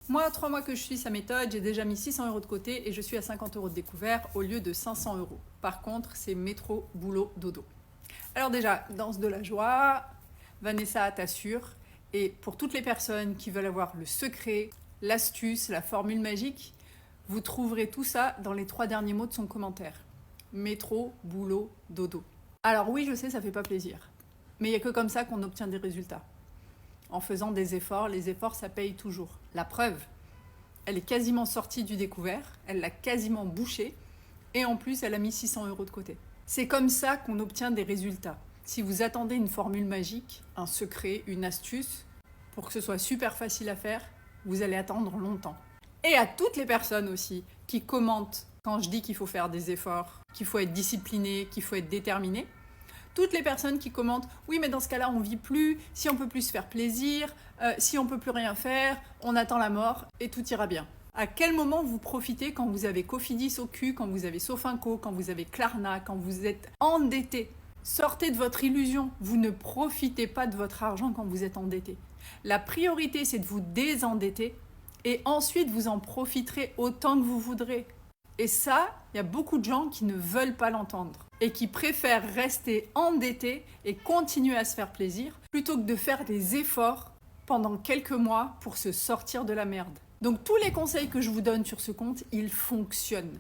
Moi, 3 mois que je suis sa méthode, j'ai déjà mis 600 € de côté et je suis à 50 € de découvert au lieu de 500 €. Par contre, c'est métro, boulot, dodo. Alors déjà, danse de la joie, Vanessa t'assure. Et pour toutes les personnes qui veulent avoir le secret, l'astuce, la formule magique, vous trouverez tout ça dans les 3 derniers mots de son commentaire. Métro, boulot, dodo. Alors oui, je sais, ça fait pas plaisir. Mais il n'y a que comme ça qu'on obtient des résultats. En faisant des efforts, les efforts, ça paye toujours. La preuve, elle est quasiment sortie du découvert, elle l'a quasiment bouché, et en plus, elle a mis 600 € de côté. C'est comme ça qu'on obtient des résultats. Si vous attendez une formule magique, un secret, une astuce, pour que ce soit super facile à faire, vous allez attendre longtemps. Et à toutes les personnes aussi qui commentent quand je dis qu'il faut faire des efforts, qu'il faut être discipliné, qu'il faut être déterminé, toutes les personnes qui commentent « Oui, mais dans ce cas-là, on vit plus, si on peut plus se faire plaisir, si on peut plus rien faire, on attend la mort et tout ira bien. » À quel moment vous profitez quand vous avez Cofidis au cul, quand vous avez Sofinco, quand vous avez Klarna, quand vous êtes endetté? Sortez de votre illusion. Vous ne profitez pas de votre argent quand vous êtes endetté. La priorité, c'est de vous désendetter et ensuite vous en profiterez autant que vous voudrez. Et ça, il y a beaucoup de gens qui ne veulent pas l'entendre et qui préfèrent rester endettés et continuer à se faire plaisir plutôt que de faire des efforts pendant quelques mois pour se sortir de la merde. Donc tous les conseils que je vous donne sur ce compte, ils fonctionnent.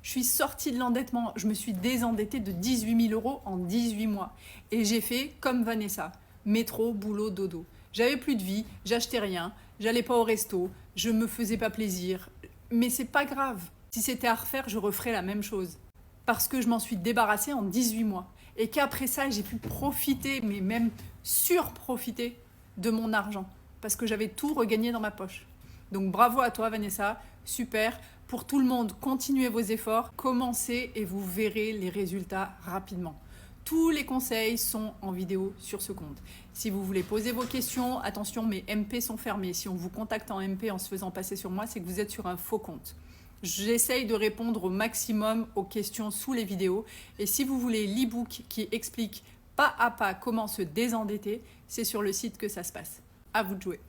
Je suis sortie de l'endettement, je me suis désendettée de 18 000 € en 18 mois. Et j'ai fait comme Vanessa, métro, boulot, dodo. J'avais plus de vie, j'achetais rien, j'allais pas au resto, je me faisais pas plaisir. Mais c'est pas grave. Si c'était à refaire, je referais la même chose. Parce que je m'en suis débarrassée en 18 mois. Et qu'après ça, j'ai pu profiter, mais même surprofiter de mon argent. Parce que j'avais tout regagné dans ma poche. Donc bravo à toi Vanessa, super. Pour tout le monde, continuez vos efforts, commencez et vous verrez les résultats rapidement. Tous les conseils sont en vidéo sur ce compte. Si vous voulez poser vos questions, attention, mes MP sont fermés. Si on vous contacte en MP en se faisant passer sur moi, c'est que vous êtes sur un faux compte. J'essaye de répondre au maximum aux questions sous les vidéos. Et si vous voulez l'e-book qui explique pas à pas comment se désendetter, c'est sur le site que ça se passe. À vous de jouer.